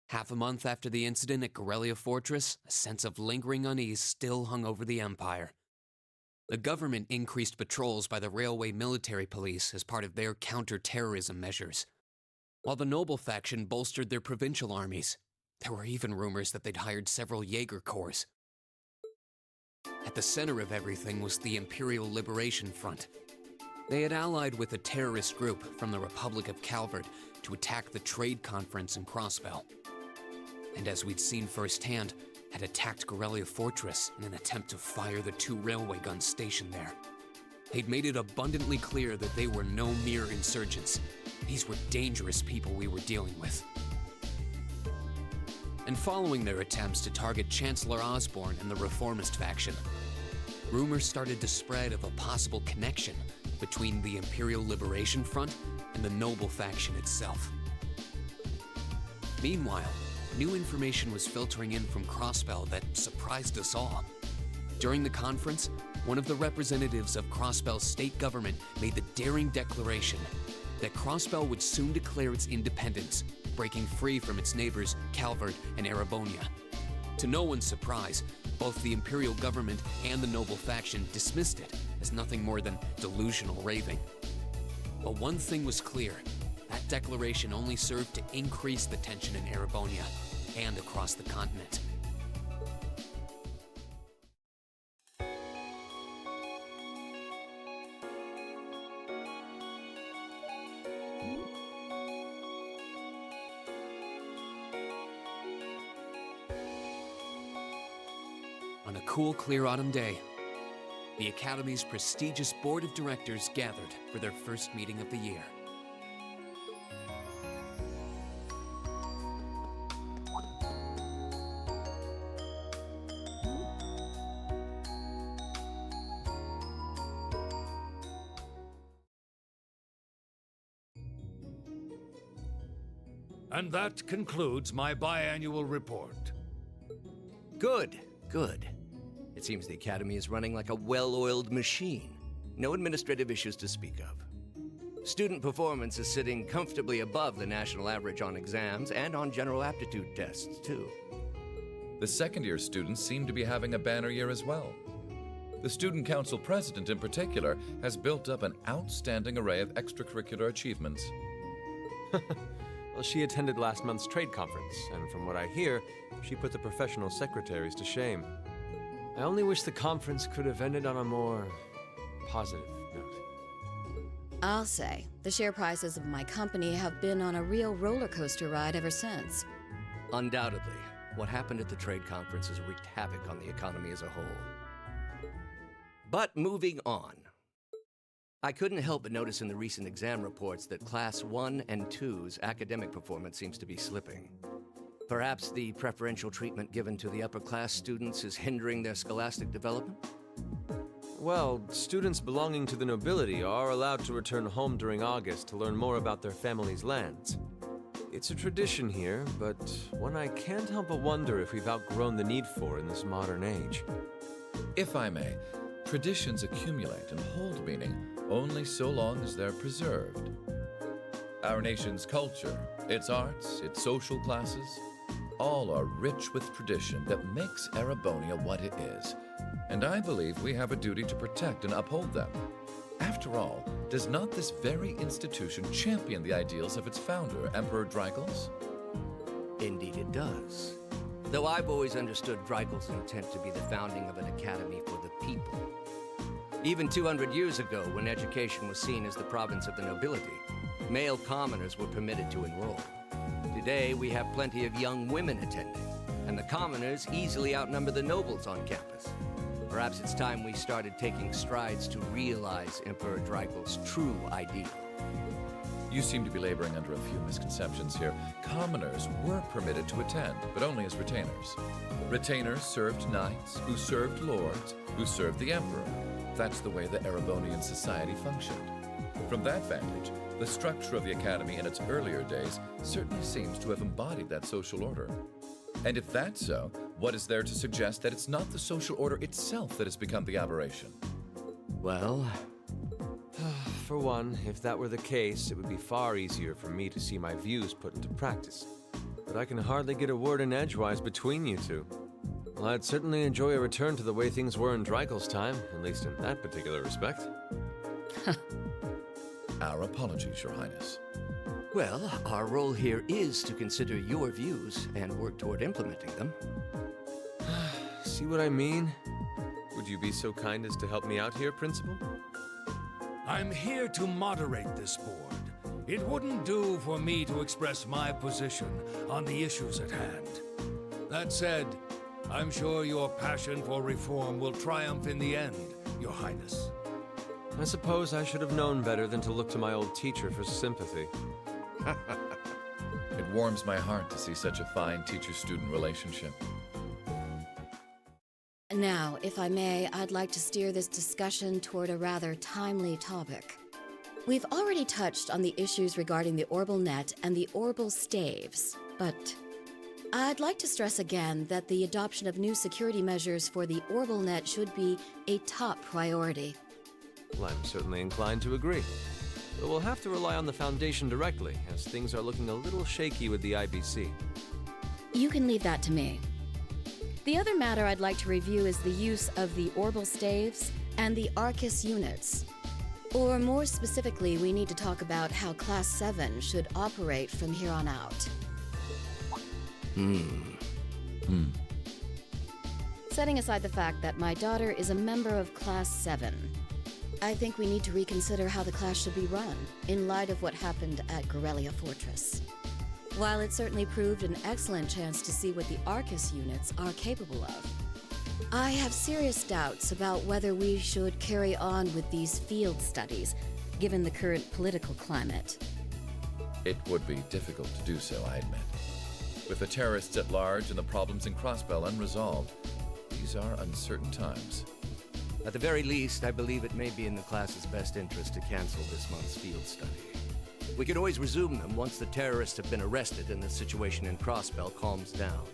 Half a month after the incident at Corellia Fortress, a sense of lingering unease still hung over the Empire. The government increased patrols by the Railway Military Police as part of their counter-terrorism measures, while the Noble faction bolstered their provincial armies. There were even rumors that they'd hired several Jaeger Corps. At the center of everything was the Imperial Liberation Front. They had allied with a terrorist group from the Republic of Calvert to attack the trade conference in Crossbell. And as we'd seen firsthand, had attacked Corellia Fortress in an attempt to fire the 2 railway guns stationed there. They'd made it abundantly clear that they were no mere insurgents. These were dangerous people we were dealing with. And following their attempts to target Chancellor Osborne and the Reformist faction, rumors started to spread of a possible connection between the Imperial Liberation Front and the Noble faction itself. Meanwhile, new information was filtering in from Crossbell that surprised us all. During the conference, one of the representatives of Crossbell's state government made the daring declaration that Crossbell would soon declare its independence, breaking free from its neighbors Calvert and Erebonia. To no one's surprise, both the Imperial government and the Noble faction dismissed it as nothing more than delusional raving. But one thing was clear: that declaration only served to increase the tension in Erebonia and across the continent. On a cool, clear autumn day, the Academy's prestigious board of directors gathered for their first meeting of the year. And that concludes my biannual report. Good, good. It seems the Academy is running like a well-oiled machine. No administrative issues to speak of. Student performance is sitting comfortably above the national average on exams and on general aptitude tests, too. The second-year students seem to be having a banner year as well. The Student Council president, in particular, has built up an outstanding array of extracurricular achievements. Well, she attended last month's trade conference, and from what I hear, she put the professional secretaries to shame. I only wish the conference could have ended on a more positive note. I'll say, the share prices of my company have been on a real roller coaster ride ever since. Undoubtedly, what happened at the trade conference has wreaked havoc on the economy as a whole. But moving on. I couldn't help but notice in the recent exam reports that Class 1 and 2's academic performance seems to be slipping. Perhaps the preferential treatment given to the upper-class students is hindering their scholastic development? Well, students belonging to the nobility are allowed to return home during August to learn more about their family's lands. It's a tradition here, but one I can't help but wonder if we've outgrown the need for in this modern age. If I may, traditions accumulate and hold meaning only so long as they're preserved. Our nation's culture, its arts, its social classes, all are rich with tradition that makes Erebonia what it is, and I believe we have a duty to protect and uphold them. After all, does not this very institution champion the ideals of its founder, Emperor Dreigels? Indeed it does. Though I've always understood Dreigels' intent to be the founding of an academy for the people. Even 200 years ago, when education was seen as the province of the nobility, male commoners were permitted to enroll. Today, we have plenty of young women attending, and the commoners easily outnumber the nobles on campus. Perhaps it's time we started taking strides to realize Emperor Dreigels' true ideal. You seem to be laboring under a few misconceptions here. Commoners were permitted to attend, but only as retainers. Retainers served knights, who served lords, who served the emperor. That's the way the Erebonian society functioned. From that vantage, the structure of the academy in its earlier days certainly seems to have embodied that social order. And if that's so, what is there to suggest that it's not the social order itself that has become the aberration? Well, For one, if that were the case, it would be far easier for me to see my views put into practice. but I can hardly get a word in edgewise between you two. Well, I'd certainly enjoy a return to the way things were in Dreikel's time, at least in that particular respect. Our apologies, Your Highness. Well, our role here is to consider your views and work toward implementing them. See what I mean? Would you be so kind as to help me out here, Principal? I'm here to moderate this board. It wouldn't do for me to express my position on the issues at hand. That said, I'm sure your passion for reform will triumph in the end, Your Highness. I suppose I should have known better than to look to my old teacher for sympathy. It warms my heart to see such a fine teacher-student relationship. Now, if I may, I'd like to steer this discussion toward a rather timely topic. We've already touched on the issues regarding the Orbal Net and the Orbal Staves, but I'd like to stress again that the adoption of new security measures for the Orbal Net should be a top priority. Well, I'm certainly inclined to agree. But we'll have to rely on the Foundation directly, as things are looking a little shaky with the IBC. You can leave that to me. The other matter I'd like to review is the use of the Orbal Staves and the Arcus units. Or more specifically, we need to talk about how Class 7 should operate from here on out. Setting aside the fact that my daughter is a member of Class 7, I think we need to reconsider how the class should be run, in light of what happened at Corellia Fortress. While it certainly proved an excellent chance to see what the Arcus units are capable of, I have serious doubts about whether we should carry on with these field studies, given the current political climate. It would be difficult to do so, I admit. With the terrorists at large and the problems in Crossbell unresolved, these are uncertain times. At the very least, I believe it may be in the class's best interest to cancel this month's field study. We could always resume them once the terrorists have been arrested and the situation in Crossbell calms down.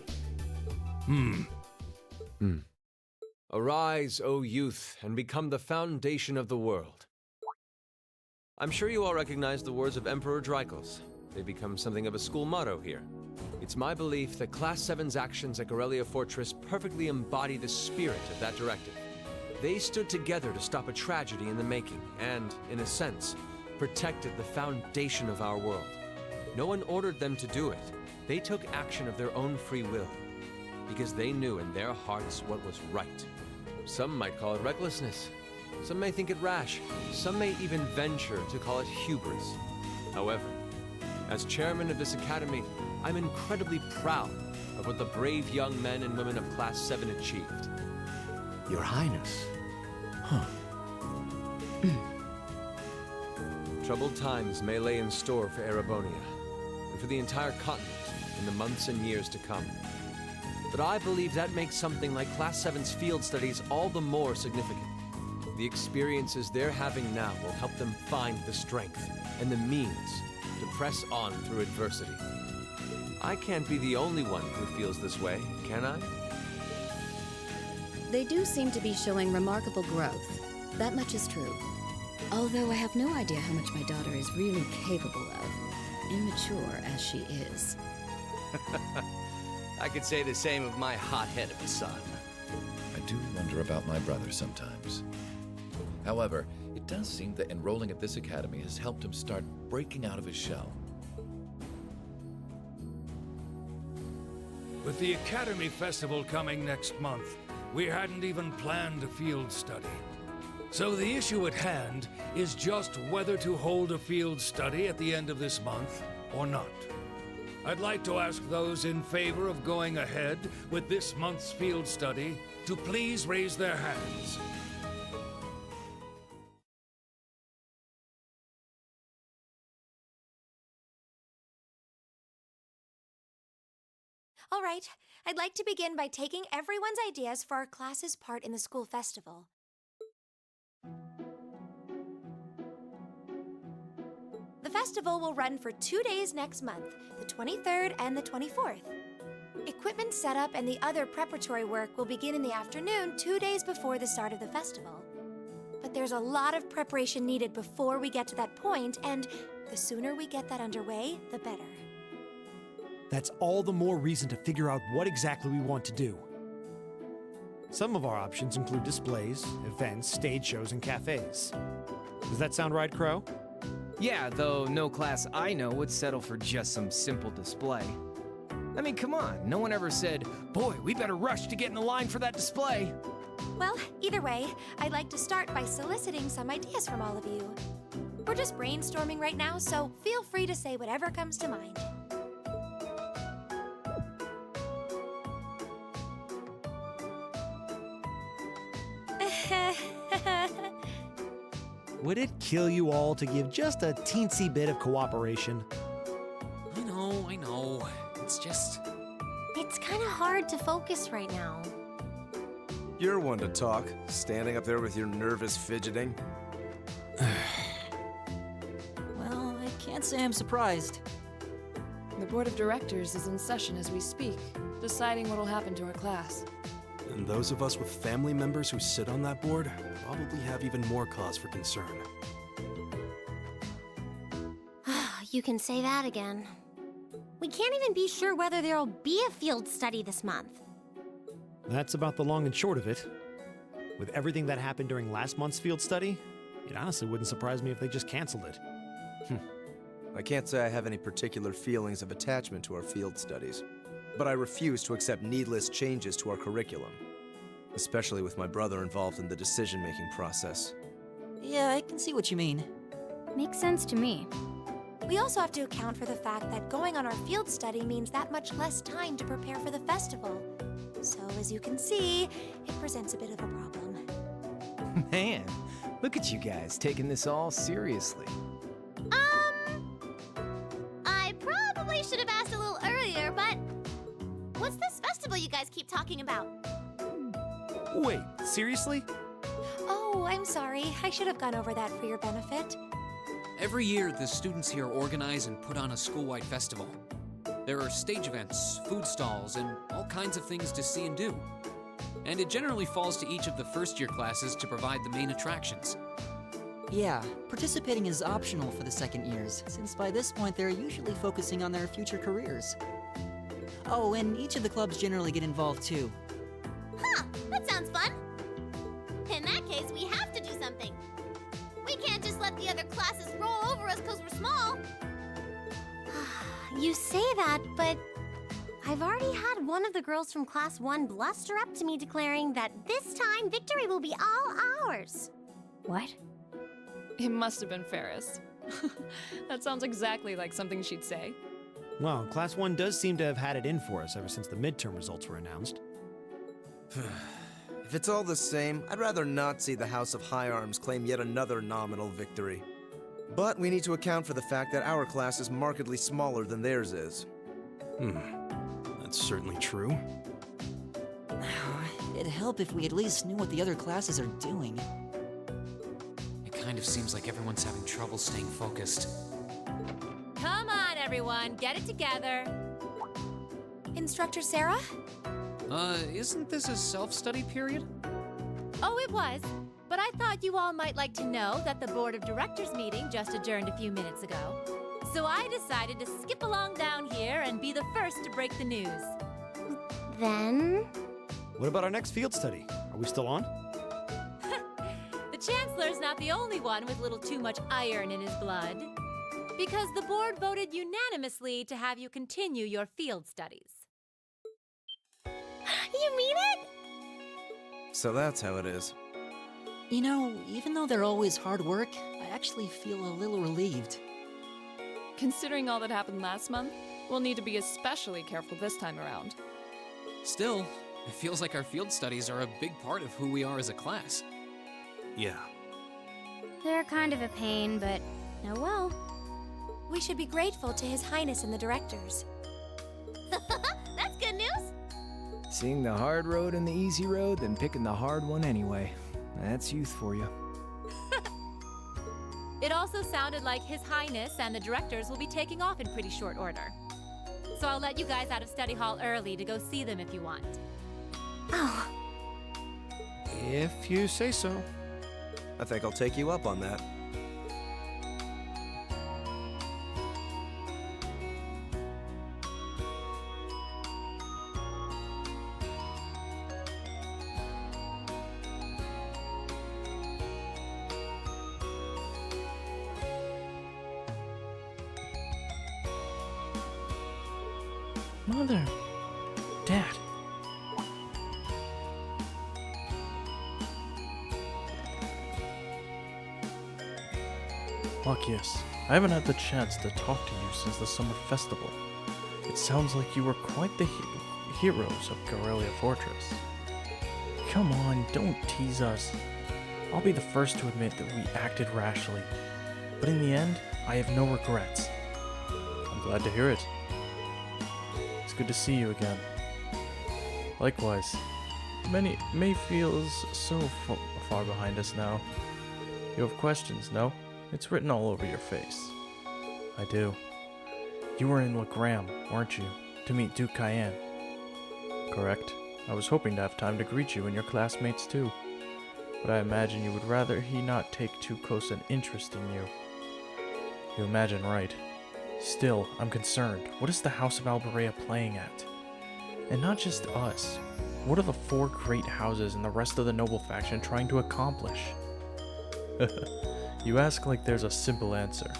Arise, O youth, and become the foundation of the world. I'm sure you all recognize the words of Emperor Dreikels. They become something of a school motto here. It's my belief that Class 7's actions at Corellia Fortress perfectly embody the spirit of that directive. They stood together to stop a tragedy in the making and, in a sense, protected the foundation of our world. No one ordered them to do it. They took action of their own free will, because they knew in their hearts what was right. Some might call it recklessness. Some may think it rash. Some may even venture to call it hubris. However, as chairman of this academy, I'm incredibly proud of what the brave young men and women of Class 7 achieved. Your Highness. Troubled times may lay in store for Erebonia, and for the entire continent in the months and years to come. But I believe that makes something like Class 7's field studies all the more significant. The experiences they're having now will help them find the strength and the means to press on through adversity. I can't be the only one who feels this way, can I? They do seem to be showing remarkable growth. That much is true. Although I have no idea how much my daughter is really capable of, immature as she is. I could say the same of my hot-head of a son. I do wonder about my brother sometimes. However, it does seem that enrolling at this academy has helped him start breaking out of his shell. With the Academy Festival coming next month, we hadn't even planned a field study. So the issue at hand is just whether to hold a field study at the end of this month or not. I'd like to ask those in favor of going ahead with this month's field study to please raise their hands. All right, I'd like to begin by taking everyone's ideas for our class's part in the school festival. The festival will run for 2 days next month, the 23rd and the 24th. Equipment setup and the other preparatory work will begin in the afternoon 2 days before the start of the festival. But there's a lot of preparation needed before we get to that point, and the sooner we get that underway, the better. That's all the more reason to figure out what exactly we want to do. Some of our options include displays, events, stage shows, and cafes. Does that sound right, Crow? Yeah, though no class I know would settle for just some simple display. I mean, come on, no one ever said, boy, we better rush to get in the line for that display. Well, either way, I'd like to start by soliciting some ideas from all of you. We're just brainstorming right now, so feel free to say whatever comes to mind. Would it kill you all to give just a teensy bit of cooperation? I know. It's just... It's kind of hard to focus right now. You're one to talk, standing up there with your nervous fidgeting. Well, I can't say I'm surprised. The board of directors is in session as we speak, deciding what'll happen to our class. And those of us with family members who sit on that board probably have even more cause for concern. You can say that again. We can't even be sure whether there'll be a field study this month. That's about the long and short of it. With everything that happened during last month's field study, it honestly wouldn't surprise me if they just canceled it. I can't say I have any particular feelings of attachment to our field studies, but I refuse to accept needless changes to our curriculum, especially with my brother involved in the decision-making process. Yeah, I can see what you mean. Makes sense to me. We also have to account for the fact that going on our field study means that much less time to prepare for the festival. So, as you can see, it presents a bit of a problem. Man, look at you guys taking this all seriously. I probably should have asked a little earlier, but what's this festival you guys keep talking about? Wait, seriously? Oh, I'm sorry. I should have gone over that for your benefit. Every year, the students here organize and put on a school-wide festival. There are stage events, food stalls, and all kinds of things to see and do. And it generally falls to each of the first-year classes to provide the main attractions. Yeah, participating is optional for the second years, since by this point they're usually focusing on their future careers. Oh, and each of the clubs generally get involved too. Huh, that sounds fun. In that case, we have to do something. We can't just let the other classes roll over us because we're small. You say that, but I've already had one of the girls from Class 1 bluster up to me declaring that this time victory will be all ours. What? It must have been Ferris. That sounds exactly like something she'd say. Well, Class 1 does seem to have had it in for us ever since the midterm results were announced. If it's all the same, I'd rather not see the House of High Arms claim yet another nominal victory. But we need to account for the fact that our class is markedly smaller than theirs is. That's certainly true. It'd help if we at least knew what the other classes are doing. It kind of seems like everyone's having trouble staying focused. Come on, everyone, get it together. Instructor Sarah? Isn't this a self-study period? Oh, it was. But I thought you all might like to know that the Board of Directors meeting just adjourned a few minutes ago. So I decided to skip along down here and be the first to break the news. Then? What about our next field study? Are we still on? The Chancellor's not the only one with a little too much iron in his blood. Because the board voted unanimously to have you continue your field studies. You mean it? So that's how it is. You know, even though they're always hard work, I actually feel a little relieved. Considering all that happened last month, we'll need to be especially careful this time around. Still, it feels like our field studies are a big part of who we are as a class. Yeah. They're kind of a pain, but oh well. We should be grateful to His Highness and the directors. That's good news. Seeing the hard road and the easy road, then picking the hard one anyway. That's youth for you. It also sounded like His Highness and the directors will be taking off in pretty short order. So I'll let you guys out of study hall early to go see them if you want. Oh. If you say so. I think I'll take you up on that. Mother. Dad. Luckius, I haven't had the chance to talk to you since the summer festival. It sounds like you were quite the heroes of Corellia Fortress. Come on, don't tease us. I'll be the first to admit that we acted rashly, but in the end, I have no regrets. I'm glad to hear it. It's good to see you again. Likewise. May feels so far behind us now. You have questions, no? It's written all over your face. I do. You were in Legram, weren't you? To meet Duke Cayenne. Correct. I was hoping to have time to greet you and your classmates too. But I imagine you would rather he not take too close an interest in you. You imagine right. Still, I'm concerned. What is the House of Alberea playing at? And not just us. What are the 4 great houses and the rest of the noble faction trying to accomplish? You ask like there's a simple answer.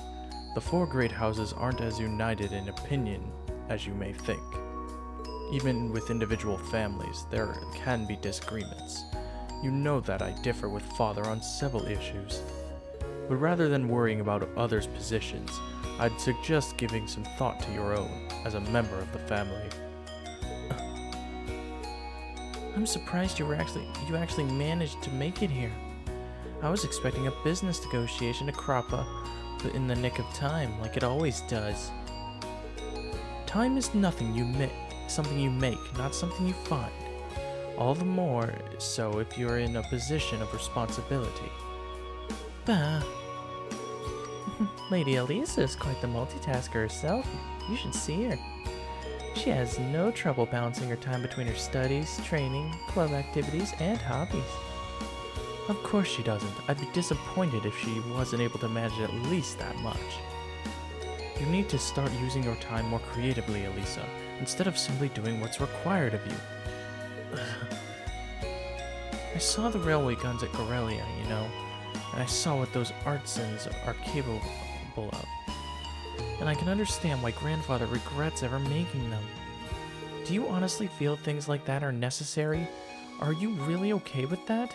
The 4 great houses aren't as united in opinion as you may think. Even with individual families, there can be disagreements. You know that I differ with Father on several issues. But rather than worrying about others' positions, I'd suggest giving some thought to your own, as a member of the family. I'm surprised you actually managed to make it here. I was expecting a business negotiation to crop up in the nick of time, like it always does. Time is something you make, not something you find. All the more so if you're in a position of responsibility. Bah. Lady Elisa is quite the multitasker herself. You should see her. She has no trouble balancing her time between her studies, training, club activities, and hobbies. Of course she doesn't. I'd be disappointed if she wasn't able to manage at least that much. You need to start using your time more creatively, Elisa, instead of simply doing what's required of you. I saw the railway guns at Corellia, you know, and I saw what those artisans are capable of. And I can understand why Grandfather regrets ever making them. Do you honestly feel things like that are necessary? Are you really okay with that?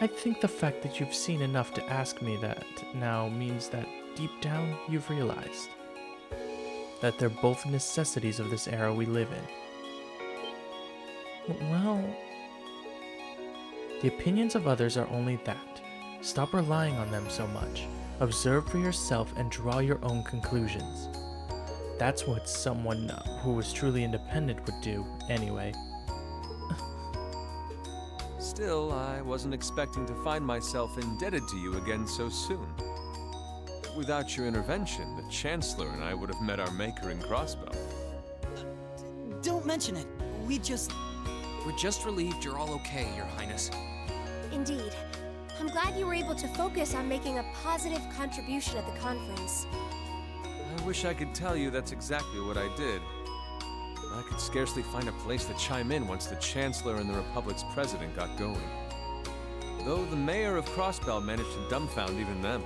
I think the fact that you've seen enough to ask me that now means that deep down you've realized that they're both necessities of this era we live in. Well, the opinions of others are only that. Stop relying on them so much. Observe for yourself and draw your own conclusions. That's what someone who was truly independent would do, anyway. Still, I wasn't expecting to find myself indebted to you again so soon. Without your intervention, the Chancellor and I would have met our maker in Crossbell. Don't mention it. We're just relieved you're all okay, Your Highness. Indeed. I'm glad you were able to focus on making a positive contribution at the conference. I wish I could tell you that's exactly what I did. But I could scarcely find a place to chime in once the Chancellor and the Republic's president got going. Though the mayor of Crossbell managed to dumbfound even them.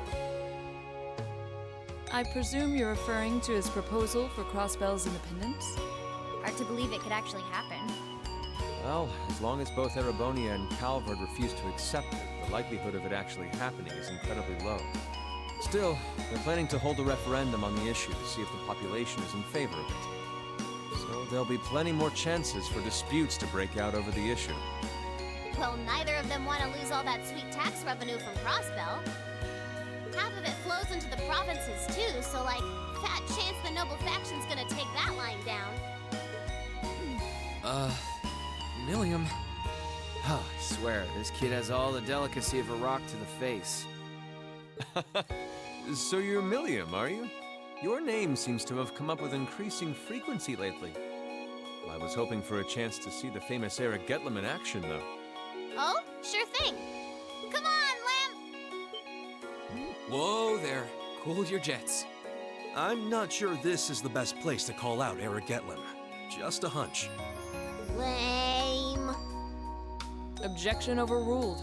I presume you're referring to his proposal for Crossbell's independence? Hard to believe it could actually happen. Well, as long as both Erebonia and Calvard refuse to accept it, the likelihood of it actually happening is incredibly low. Still, they're planning to hold a referendum on the issue to see if the population is in favor of it. So there'll be plenty more chances for disputes to break out over the issue. Well, neither of them want to lose all that sweet tax revenue from Crossbell. Half of it flows into the provinces too, so like, fat chance the noble faction's gonna take that line down. Milliam. Oh, I swear, this kid has all the delicacy of a rock to the face. So you're Milliam, are you? Your name seems to have come up with increasing frequency lately. I was hoping for a chance to see the famous Eric Getlam in action, though. Oh, sure thing. Come on, Lamb! Whoa there. Cool your jets. I'm not sure this is the best place to call out Eric Getlam. Just a hunch. Lame. Objection overruled.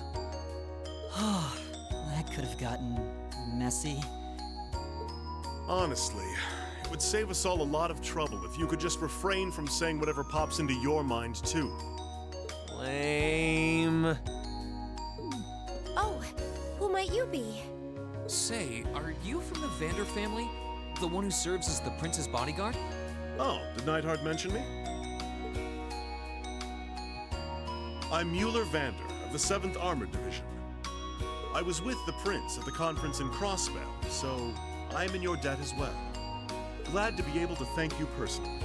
That could have gotten messy. Honestly, It would save us all a lot of trouble if you could just refrain from saying whatever pops into your mind, too. Lame. Oh, who might you be? Say, are you from the Vander family? The one who serves as the prince's bodyguard? Oh, did Neidhart mention me? I'm Mueller Vander of the 7th Armored Division. I was with the prince at the conference in Crossbell, so I'm in your debt as well. Glad to be able to thank you personally.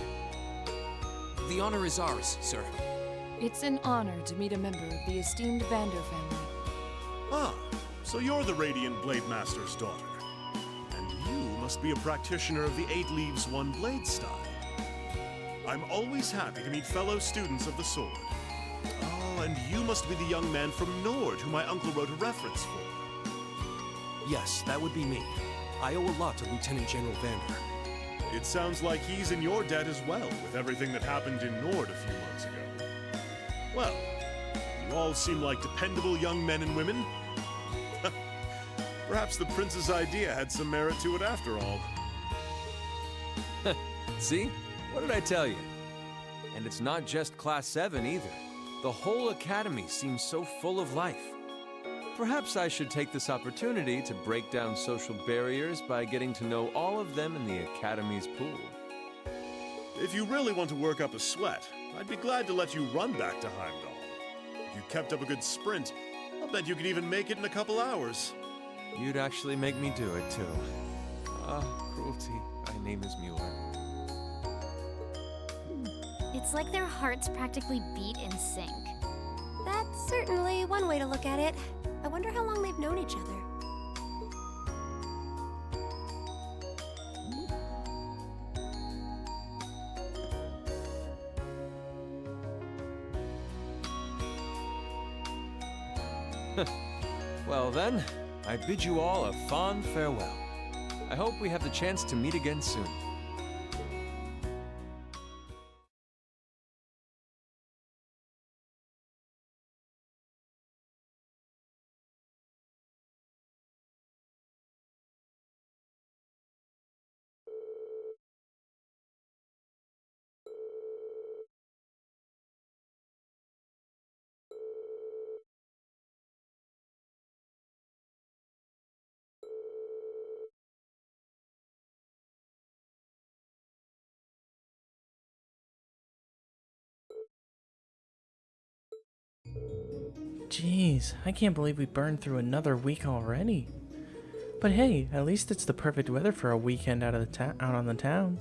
The honor is ours, sir. It's an honor to meet a member of the esteemed Vander family. Ah, so you're the Radiant Blade Master's daughter. And you must be a practitioner of the 8 Leaves, 1 Blade style. I'm always happy to meet fellow students of the sword. Oh, and you must be the young man from Nord who my uncle wrote a reference for. Yes, that would be me. I owe a lot to Lieutenant General Vander. It sounds like he's in your debt as well, with everything that happened in Nord a few months ago. Well, you all seem like dependable young men and women. Perhaps the prince's idea had some merit to it after all. See? What did I tell you? And it's not just Class 7 either. The whole academy seems so full of life. Perhaps I should take this opportunity to break down social barriers by getting to know all of them in the academy's pool. If you really want to work up a sweat, I'd be glad to let you run back to Heimdall. If you kept up a good sprint, I'll bet you could even make it in a couple hours. You'd actually make me do it, too. Ah, cruelty. My name is Mueller. It's like their hearts practically beat in sync. That's certainly one way to look at it. I wonder how long they've known each other. Well then, I bid you all a fond farewell. I hope we have the chance to meet again soon. Jeez, I can't believe we burned through another week already. But hey, at least it's the perfect weather for a weekend out on the town.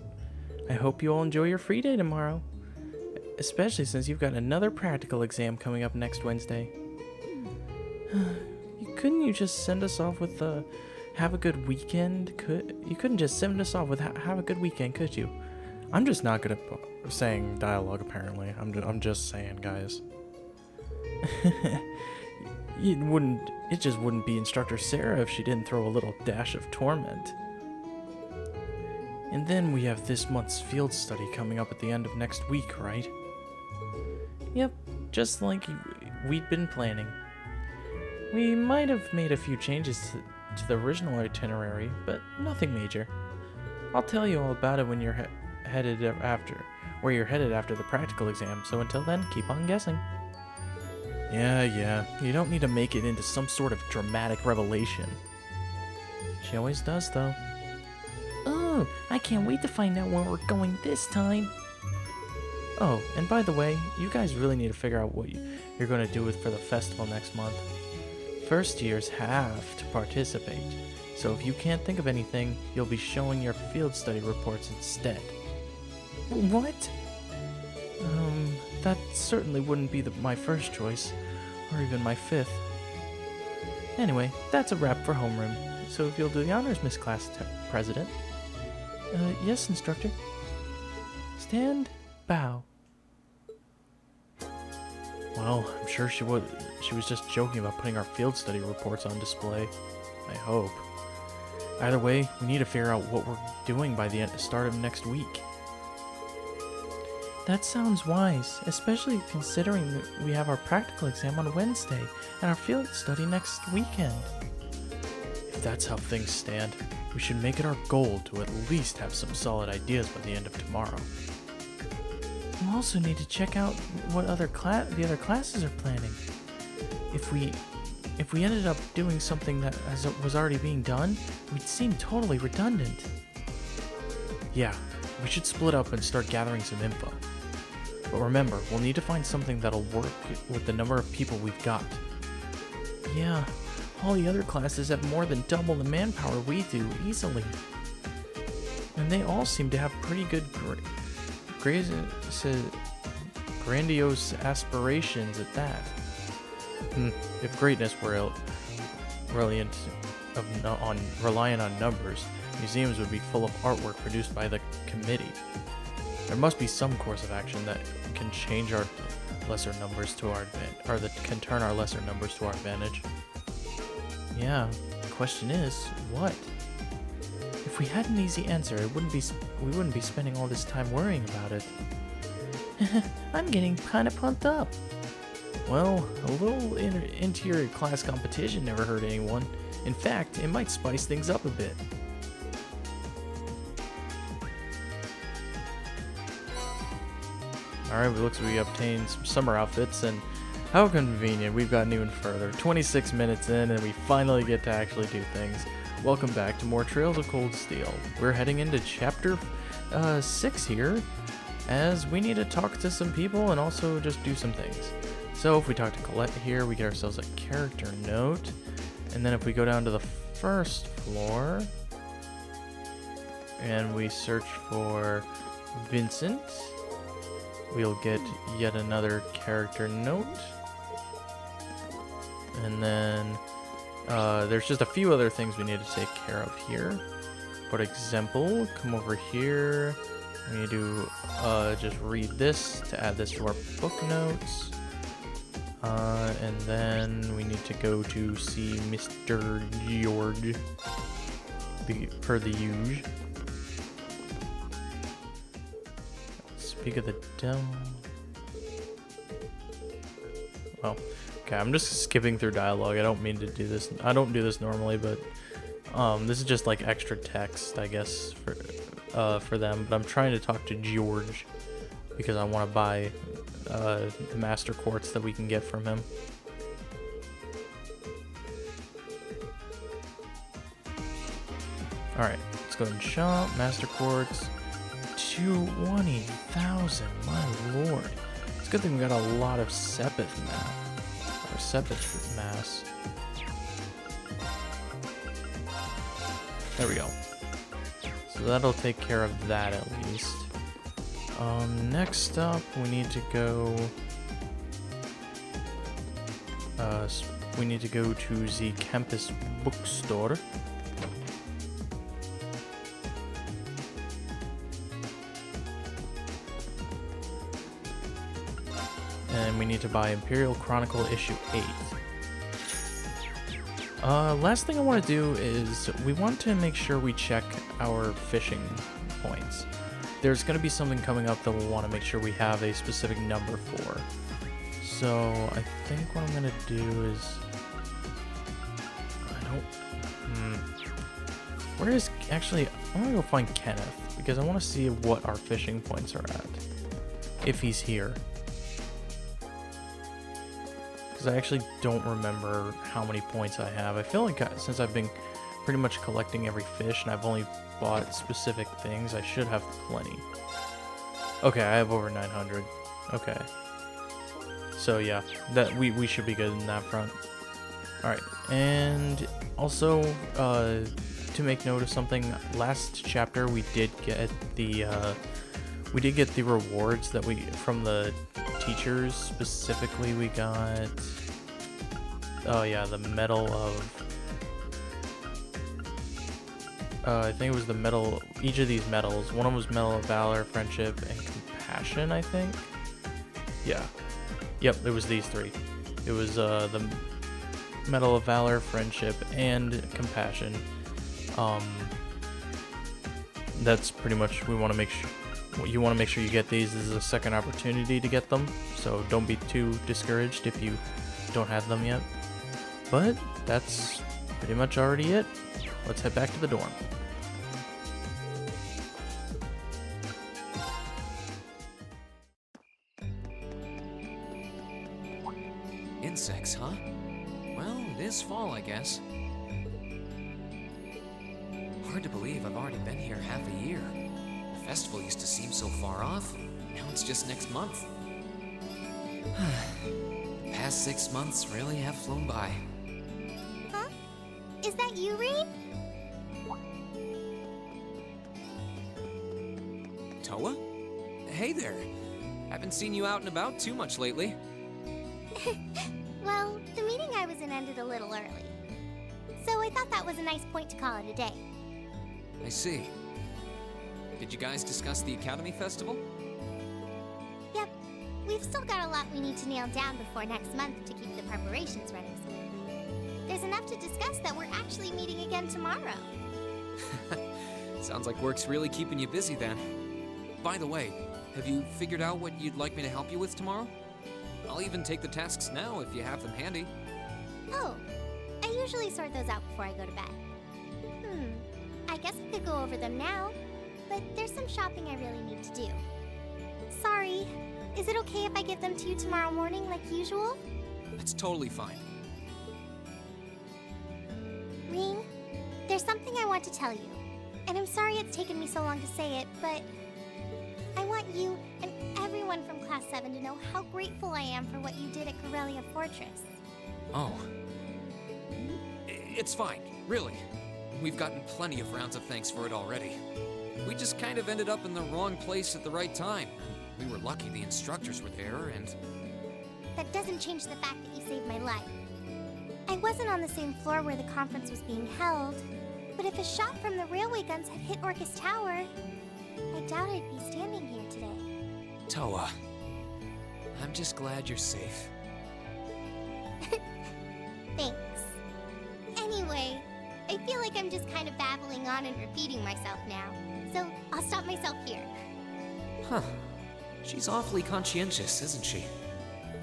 I hope you all enjoy your free day tomorrow, especially since you've got another practical exam coming up next Wednesday. Couldn't you just send us off with the have a good weekend? You couldn't just send us off with have a good weekend, could you? I'm just not good at saying dialogue, apparently. I'm just saying, guys. It just wouldn't be Instructor Sarah if she didn't throw a little dash of torment. And then we have this month's field study coming up at the end of next week, right? Yep, just like we'd been planning. We might have made a few changes to the original itinerary, but nothing major. I'll tell you all about it when you're headed after the practical exam, so until then, keep on guessing. Yeah, you don't need to make it into some sort of dramatic revelation. She always does, though. Oh, I can't wait to find out where we're going this time. Oh, and by the way, you guys really need to figure out what you're going to do for the festival next month. First years have to participate, so if you can't think of anything, you'll be showing your field study reports instead. What? That certainly wouldn't be my first choice, or even my fifth. Anyway, that's a wrap for homeroom, so if you'll do the honors, Miss Class President. Yes, Instructor. Stand, bow. Well, I'm sure she was just joking about putting our field study reports on display. I hope. Either way, we need to figure out what we're doing by the start of next week. That sounds wise, especially considering that we have our practical exam on Wednesday and our field study next weekend. If that's how things stand, we should make it our goal to at least have some solid ideas by the end of tomorrow. We'll also need to check out what the other classes are planning. If we ended up doing something that was already being done, we'd seem totally redundant. Yeah, we should split up and start gathering some info. But remember, we'll need to find something that'll work with the number of people we've got. Yeah, all the other classes have more than double the manpower we do, easily. And they all seem to have pretty good grandiose aspirations at that. If greatness were reliant on numbers, museums would be full of artwork produced by the committee. There must be some course of action that can change our lesser numbers to our advantage, or that can turn our lesser numbers to our advantage. Yeah, the question is, what? If we had an easy answer, we wouldn't be spending all this time worrying about it. I'm getting kind of pumped up. Well, a little interior class competition never hurt anyone. In fact, it might spice things up a bit. Alright, it looks like we obtained some summer outfits, and how convenient, we've gotten even further. 26 minutes in, and we finally get to actually do things. Welcome back to more Trails of Cold Steel. We're heading into Chapter 6 here, as we need to talk to some people and also just do some things. So if we talk to Colette here, we get ourselves a character note, and then if we go down to the first floor, and we search for Vincent, we'll get yet another character note. And then there's just a few other things we need to take care of here. For example, come over here. We need to just read this to add this to our book notes. And then we need to go to see Mr. George per the usual. Speak of the devil. Well, okay, I'm just skipping through dialogue. I don't mean to do this. I don't do this normally, but this is just like extra text, I guess, for them. But I'm trying to talk to George because I want to buy the master quartz that we can get from him. All right, let's go ahead and shop master quartz. 20,000, my lord. It's a good thing we got a lot of Sepith math. Or Sepith mass. There we go. So that'll take care of that at least. Next up, we need to go. We need to go to the campus bookstore. And we need to buy Imperial Chronicle issue 8. Last thing I want to do is we want to make sure we check our fishing points. There's going to be something coming up that we'll want to make sure we have a specific number for. So I think what I'm going to do is... Where is... Actually, I'm going to go find Kenneth, because I want to see what our fishing points are at. If he's here. Because I actually don't remember how many points I have. I feel like since I've been pretty much collecting every fish and I've only bought specific things, I should have plenty. Okay, I have over 900. Okay. So yeah, that we should be good in that front. Alright, and also, to make note of something, last chapter we did get the rewards that from the teachers. Specifically, we got, oh yeah, the medal of, I think it was the medal, each of these medals. One of them was Medal of Valor, Friendship, and Compassion, I think. Yeah. Yep, it was these three. It was the Medal of Valor, Friendship, and Compassion. That's pretty much, we want to make sure, you want to make sure you get these. This is a second opportunity to get them, so don't be too discouraged if you don't have them yet. But that's pretty much already it. Let's head back to the dorm. Insects, huh? Well, it is fall, I guess. Hard to believe I've already been here half a year. The festival used to seem so far off. Now it's just next month. The past 6 months really have flown by. Huh? Is that you, Reed? Toa? Hey there. Haven't seen you out and about too much lately. Well, the meeting I was in ended a little early. So I thought that was a nice point to call it a day. I see. Did you guys discuss the Academy Festival? Yep. We've still got a lot we need to nail down before next month to keep the preparations running smoothly. There's enough to discuss that we're actually meeting again tomorrow. Sounds like work's really keeping you busy then. By the way, have you figured out what you'd like me to help you with tomorrow? I'll even take the tasks now if you have them handy. Oh, I usually sort those out before I go to bed. I guess I could go over them now, but there's some shopping I really need to do. Sorry, is it okay if I give them to you tomorrow morning like usual? That's totally fine. Rean, there's something I want to tell you, and I'm sorry it's taken me so long to say it, but I want you and everyone from Class 7 to know how grateful I am for what you did at Corellia Fortress. Oh. It's fine, really. We've gotten plenty of rounds of thanks for it already. We just kind of ended up in the wrong place at the right time. We were lucky the instructors were there, and... That doesn't change the fact that you saved my life. I wasn't on the same floor where the conference was being held, but if a shot from the railway guns had hit Orcus Tower, I doubt I'd be standing here today. Toa, I'm just glad you're safe. Thanks. Anyway, I feel like I'm just kind of babbling on and repeating myself now, so I'll stop myself here. Huh. She's awfully conscientious, isn't she?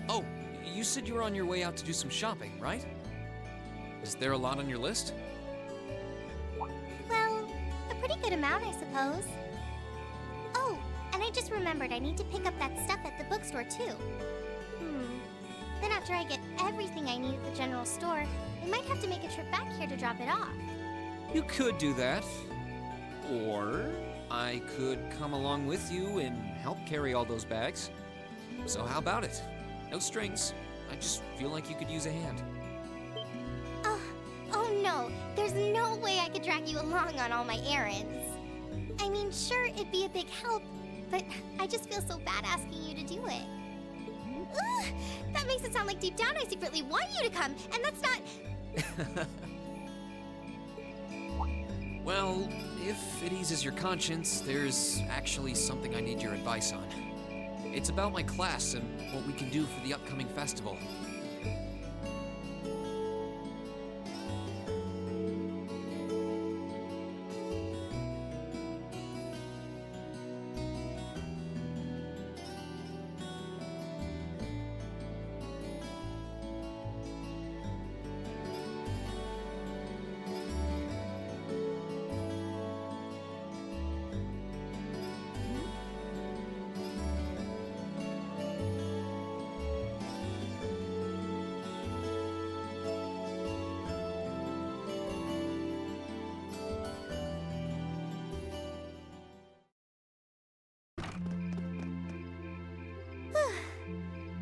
Oh, you said you were on your way out to do some shopping, right? Is there a lot on your list? Well, a pretty good amount, I suppose. Oh, and I just remembered I need to pick up that stuff at the bookstore, too. Then after I get everything I need at the general store, I might have to make a trip back here to drop it off. You could do that. Or I could come along with you and help carry all those bags. So how about it? No strings. I just feel like you could use a hand. Oh no, there's no way I could drag you along on all my errands. I mean, sure, it'd be a big help, but I just feel so bad asking you to do it. Ugh, that makes it sound like deep down I secretly want you to come, and that's not... Well, if it eases your conscience, there's actually something I need your advice on. It's about my class and what we can do for the upcoming festival.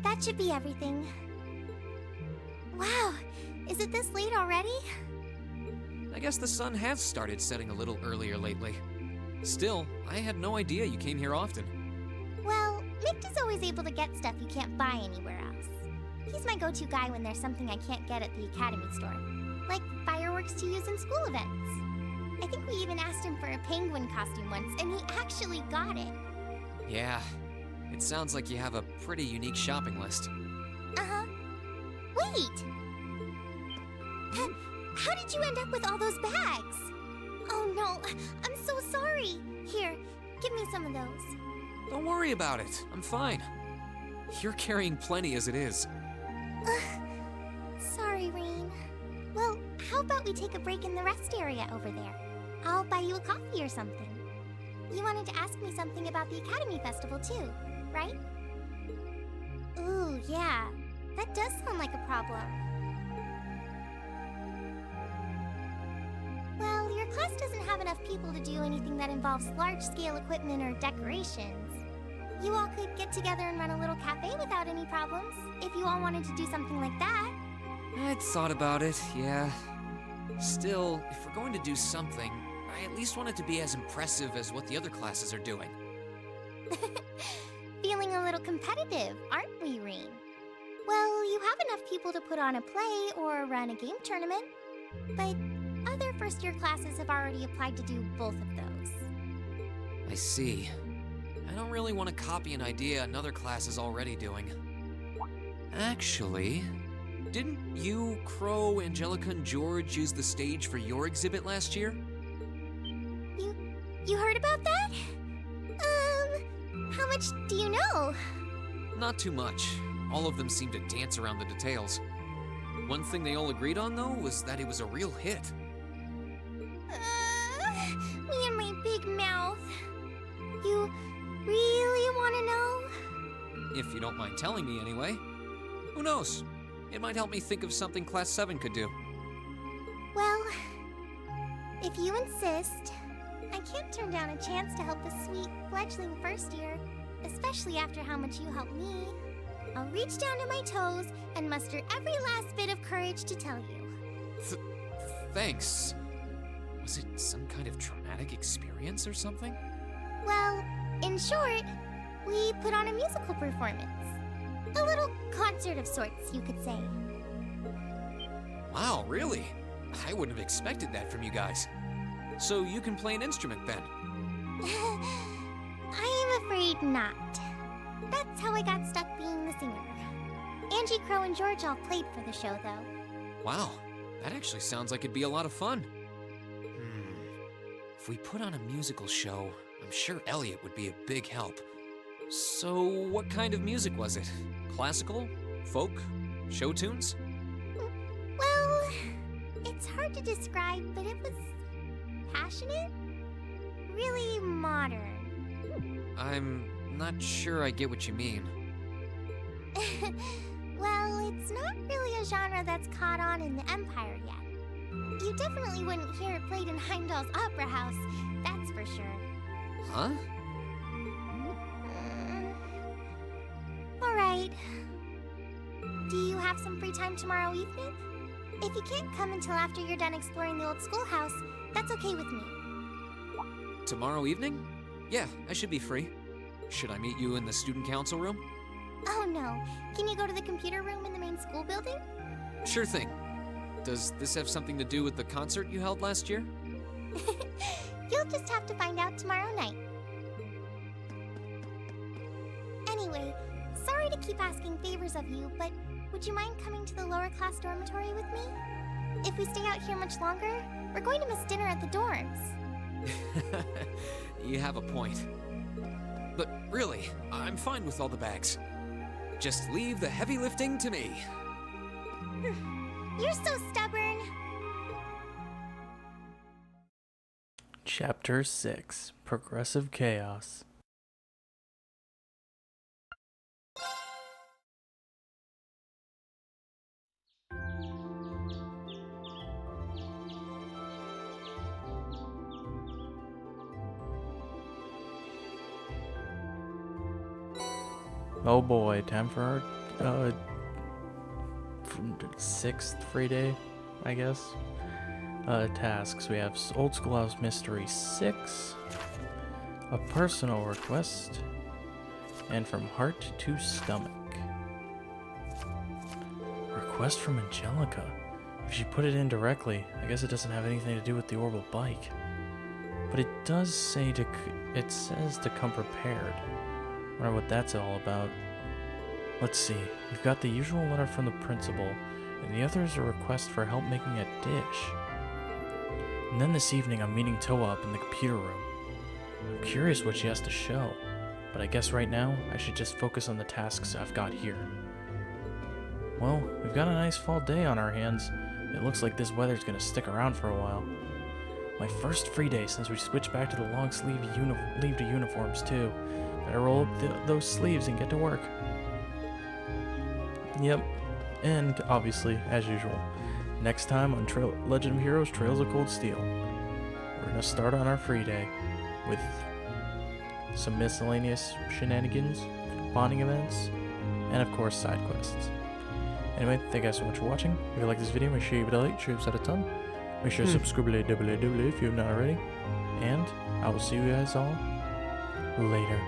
That should be everything. Wow, is it this late already? I guess the sun has started setting a little earlier lately. Still, I had no idea you came here often. Well, Mick is always able to get stuff you can't buy anywhere else. He's my go-to guy when there's something I can't get at the Academy store, like fireworks to use in school events. I think we even asked him for a penguin costume once, and he actually got it. Yeah, it sounds like you have a pretty unique shopping list. Uh-huh. Wait! How did you end up with all those bags? Oh no, I'm so sorry. Here, give me some of those. Don't worry about it. I'm fine. You're carrying plenty as it is. Sorry, Rean. Well, How about we take a break in the rest area over there? I'll buy you a coffee or something. You wanted to ask me something about the Academy Festival too, right? Ooh, yeah. That does sound like a problem. Well, your class doesn't have enough people to do anything that involves large-scale equipment or decorations. You all could get together and run a little cafe without any problems, if you all wanted to do something like that. I'd thought about it, yeah. Still, if we're going to do something, I at least want it to be as impressive as what the other classes are doing. Feeling a little competitive, aren't we, Rean? Well, you have enough people to put on a play or run a game tournament, but other first-year classes have already applied to do both of those. I see. I don't really want to copy an idea another class is already doing. Actually, didn't you, Crow, Angelica, and George use the stage for your exhibit last year? You heard about that? How much do you know? Not too much. All of them seemed to dance around the details. One thing they all agreed on, though, was that it was a real hit. Me and my big mouth. You really want to know? If you don't mind telling me anyway. Who knows? It might help me think of something Class 7 could do. Well, if you insist, I can't turn down a chance to help a sweet, fledgling first year, especially after how much you helped me. I'll reach down to my toes and muster every last bit of courage to tell you. Thanks. Was it some kind of traumatic experience or something? Well, in short, we put on a musical performance. A little concert of sorts, you could say. Wow, really? I wouldn't have expected that from you guys. So you can play an instrument then? I am afraid not. That's how I got stuck being the singer. Angie, Crow, and George all played for the show, though. Wow, that actually sounds like it'd be a lot of fun. If we put on a musical show, I'm sure Elliot would be a big help. So what kind of music was it? Classical? Folk? Show tunes? Well, it's hard to describe, but it was passionate? Really modern. I'm not sure I get what you mean. Well, it's not really a genre that's caught on in the Empire yet. You definitely wouldn't hear it played in Heimdall's Opera House, that's for sure. Huh? Alright. Do you have some free time tomorrow evening? If you can't come until after you're done exploring the old schoolhouse, that's okay with me. Tomorrow evening? Yeah, I should be free. Should I meet you in the student council room? Oh no. Can you go to the computer room in the main school building? Sure thing. Does this have something to do with the concert you held last year? You'll just have to find out tomorrow night. Anyway, sorry to keep asking favors of you, but would you mind coming to the lower class dormitory with me? If we stay out here much longer, we're going to miss dinner at the dorms. You have a point. But really, I'm fine with all the bags. Just leave the heavy lifting to me. You're so stubborn. Chapter 6: Progressive Chaos. Oh boy, time for our sixth free day, I guess. Tasks. We have Old Schoolhouse Mystery 6, a personal request, and from heart to stomach. Request from Angelica. If she put it in directly, I guess it doesn't have anything to do with the orbital bike. But it does say it says to come prepared. Wonder what that's all about. Let's see. We've got the usual letter from the principal, and the other is a request for help making a dish. And then this evening I'm meeting Toa up in the computer room. I'm curious what she has to show, but I guess right now I should just focus on the tasks I've got here. Well, we've got a nice fall day on our hands, It looks like this weather's gonna stick around for a while. My first free day since we switched back to the long sleeve uniforms too. Better roll up those sleeves and get to work. Yep, and obviously, as usual, next time on Legend of Heroes Trails of Cold Steel, we're gonna start on our free day with some miscellaneous shenanigans, bonding events, and of course side quests. Anyway, thank you guys so much for watching. If you like this video, make sure you give it a like, share it a ton. Make sure to subscribe if you have not already. And I will see you guys all later.